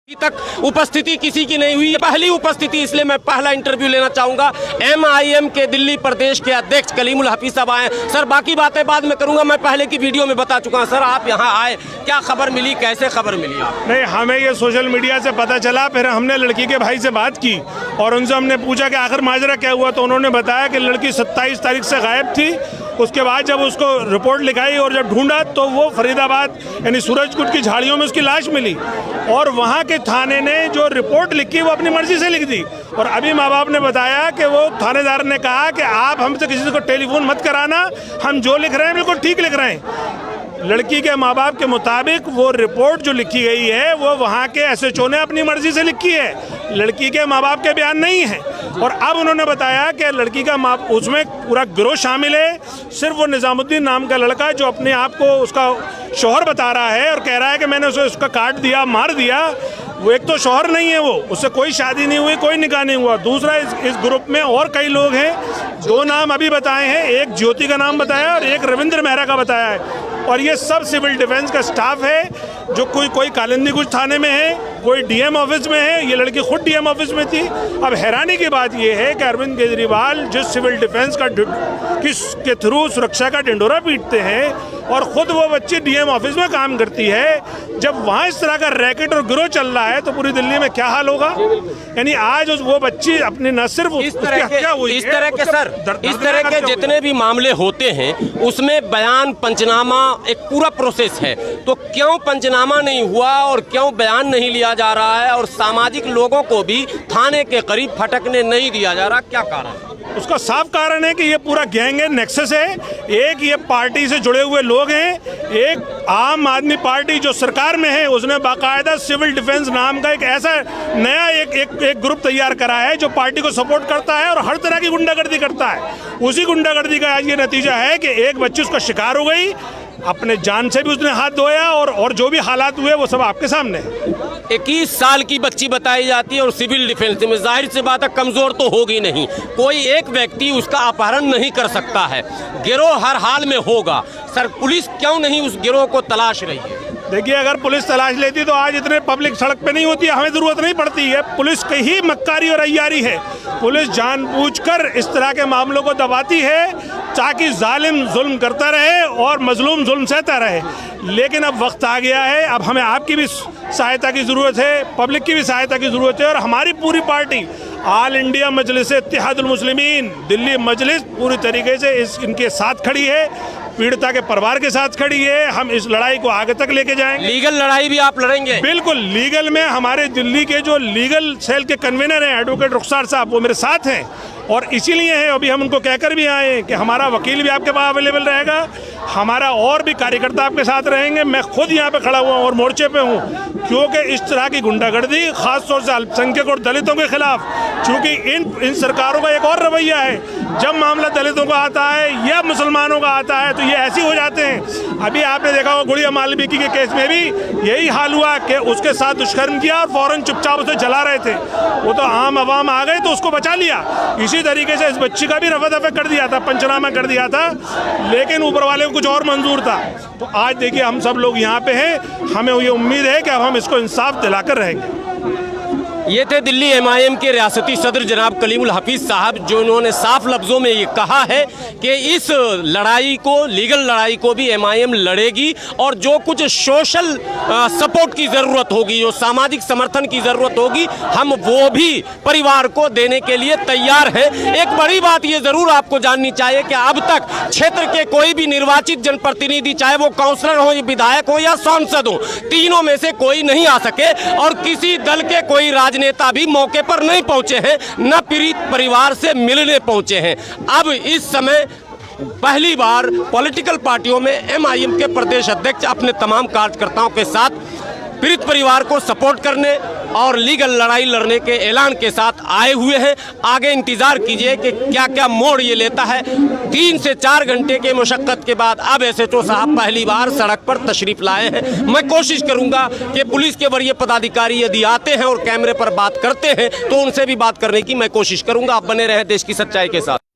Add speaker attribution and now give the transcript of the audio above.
Speaker 1: अभी तक उपस्थिति किसी की नहीं हुई, पहली उपस्थिति, इसलिए मैं पहला इंटरव्यू लेना चाहूंगा। MIM के दिल्ली प्रदेश के अध्यक्ष कलीमुल हफीज साहब आए। सर बाकी बातें बाद में करूंगा, मैं पहले की वीडियो में बता चुका हूं। सर आप यहां आए, क्या खबर मिली, कैसे खबर मिली?
Speaker 2: नहीं, हमें ये सोशल मीडिया से पता चला, फिर हमने लड़की के भाई से बात की और उनसे हमने पूछा कि आखिर माजरा क्या हुआ, तो उन्होंने बताया कि लड़की 27 तारीख से गायब थी। उसके बाद जब उसको रिपोर्ट लिखाई और जब ढूंढा तो वो फरीदाबाद यानी सूरजकुंड की झाड़ियों में उसकी लाश मिली और वहाँ के थाने ने जो रिपोर्ट लिखी वो अपनी मर्जी से लिख दी। और अभी माँ बाप ने बताया कि वो थानेदार ने कहा कि आप हमसे किसी को टेलीफोन मत कराना, हम जो लिख रहे हैं बिल्कुल ठीक लिख रहे हैं। लड़की के माँ बाप के मुताबिक वो रिपोर्ट जो लिखी गई है वो वहाँ के SHO ने अपनी मर्जी से लिखी है, लड़की के माँ बाप के बयान नहीं है। और अब उन्होंने बताया कि लड़की का माँ, उसमें पूरा गिरोह शामिल है, सिर्फ वो निज़ामुद्दीन नाम का लड़का जो अपने आप को उसका शौहर बता रहा है और कह रहा है कि मैंने उसे उसका काट दिया, मार दिया। वो एक तो शौहर नहीं है, वो उससे कोई शादी नहीं हुई, कोई निकाह नहीं हुआ। दूसरा इस ग्रुप में और कई लोग हैं, 2 नाम अभी बताए हैं, एक ज्योति का नाम बताया और एक रविंद्र मेहरा का बताया है। और ये सब सिविल डिफेंस का स्टाफ है, जो कोई कालिंदी कुछ थाने में है, कोई DM ऑफिस में है, ये लड़की खुद DM ऑफिस में थी। अब हैरानी की बात ये है कि अरविंद केजरीवाल जिस सिविल डिफेंस का के थ्रू सुरक्षा का ढिंडोरा पीटते हैं और ख़ुद वो बच्ची DM ऑफिस में काम करती है, जब वहाँ इस तरह का रैकेट और गिरोह चल रहा है तो पूरी दिल्ली में क्या हाल होगा। यानी आज वो बच्ची अपनी न सिर्फ
Speaker 1: इस तरह के जितने भी मामले होते हैं उसमें बयान, पंचनामा एक पूरा प्रोसेस है, तो क्यों पंचनामा नहीं हुआ और क्यों बयान नहीं लिया जा रहा है और सामाजिक लोगों को भी थाने के करीब फटकने नहीं दिया जा रहा, क्या कारण है?
Speaker 2: उसका साफ कारण है कि ये पूरा गैंग है, नेक्सस है। एक ये पार्टी से जुड़े हुए लोग हैं, एक आम आदमी पार्टी जो सरकार में है उसने बाकायदा सिविल डिफेंस नाम का एक ऐसा नया एक ग्रुप तैयार करा है जो पार्टी को सपोर्ट करता है और हर तरह की गुंडागर्दी करता है। उसी गुंडागर्दी का आज ये नतीजा है कि एक बच्ची उसका शिकार हो गई, अपने जान से भी उसने हाथ धोया और जो भी हालात हुए वो सब आपके सामने है।
Speaker 1: 21 साल की बच्ची बताई जाती है और सिविल डिफेंस में, जाहिर सी बात है कमजोर तो होगी नहीं, कोई एक व्यक्ति उसका अपहरण नहीं कर सकता है, गिरोह हर हाल में होगा। सर पुलिस क्यों नहीं उस गिरोह को तलाश रही है?
Speaker 2: देखिए, अगर पुलिस तलाश लेती तो आज इतने पब्लिक सड़क पे नहीं होती, हमें ज़रूरत नहीं पड़ती है। पुलिस की ही मक्कारी और अय्यारी है, पुलिस जानबूझकर इस तरह के मामलों को दबाती है ताकि जालिम जुल्म करता रहे और मजलूम जुल्म सहता रहे। लेकिन अब वक्त आ गया है, अब हमें आपकी भी सहायता की ज़रूरत है, पब्लिक की भी सहायता की ज़रूरत है और हमारी पूरी पार्टी ऑल इंडिया मजलिस इत्तेहादुल मुस्लिमीन दिल्ली मजलिस पूरी तरीके से इनके साथ खड़ी है, पीड़िता के परिवार के साथ खड़ी है। हम इस लड़ाई को आगे तक लेके जाएंगे।
Speaker 1: लीगल लड़ाई भी आप लड़ेंगे?
Speaker 2: बिल्कुल, लीगल में हमारे दिल्ली के जो लीगल सेल के कन्वीनर हैं एडवोकेट रुखसार साहब, वो मेरे साथ हैं और इसीलिए है अभी हम उनको कहकर भी आए हैं कि हमारा वकील भी आपके पास अवेलेबल रहेगा, हमारा और भी कार्यकर्ता आपके साथ रहेंगे। मैं खुद यहाँ पे खड़ा हुआ हूँ और मोर्चे पे हूँ क्योंकि इस तरह की गुंडागर्दी खासतौर से अल्पसंख्यक और दलितों के खिलाफ, क्योंकि इन सरकारों का एक और रवैया है, जब मामला दलितों का आता है या मुसलमानों का आता है तो ये ऐसे हो जाते हैं। अभी आपने देखा होगा गुड़िया मालवीकी के केस में भी यही हाल हुआ कि उसके साथ दुष्कर्म किया और फौरन चुपचाप उसे जला रहे थे, वो तो आम आवाम आ गए तो उसको बचा लिया। इसी तरीके से इस बच्ची का भी रफा दफा कर दिया था, पंचनामा कर दिया था, लेकिन ऊपर वाले को कुछ और मंजूर था। तो आज देखिए हम सब लोग यहाँ पे हैं, हमें ये उम्मीद है कि अब हम इसको इंसाफ दिलाकर रहेंगे।
Speaker 1: ये थे दिल्ली MIM के रियासती सदर जनाब कलीमुल हफीज साहब, जो उन्होंने साफ लफ्ज़ों में ये कहा है कि इस लड़ाई को, लीगल लड़ाई को भी MIM लड़ेगी और जो कुछ सोशल सपोर्ट की ज़रूरत होगी, जो सामाजिक समर्थन की ज़रूरत होगी, हम वो भी परिवार को देने के लिए तैयार हैं। एक बड़ी बात ये ज़रूर आपको जाननी चाहिए कि अब तक क्षेत्र के कोई भी निर्वाचित जनप्रतिनिधि, चाहे वो काउंसलर हो, विधायक हो या सांसद हो, तीनों में से कोई नहीं आ सके और किसी दल के कोई नेता भी मौके पर नहीं पहुंचे हैं, न पीड़ित परिवार से मिलने पहुंचे हैं। अब इस समय पहली बार पॉलिटिकल पार्टियों में MIM के प्रदेश अध्यक्ष अपने तमाम कार्यकर्ताओं के साथ पीड़ित परिवार को सपोर्ट करने और लीगल लड़ाई लड़ने के ऐलान के साथ आए हुए हैं। आगे इंतजार कीजिए कि क्या क्या मोड़ ये लेता है। 3 से 4 घंटे के मुशक्कत के बाद अब SHO साहब पहली बार सड़क पर तशरीफ लाए हैं। मैं कोशिश करूंगा कि पुलिस के वरीय पदाधिकारी यदि आते हैं और कैमरे पर बात करते हैं तो उनसे भी बात करने की मैं कोशिश करूंगा। आप बने रहें देश की सच्चाई के साथ।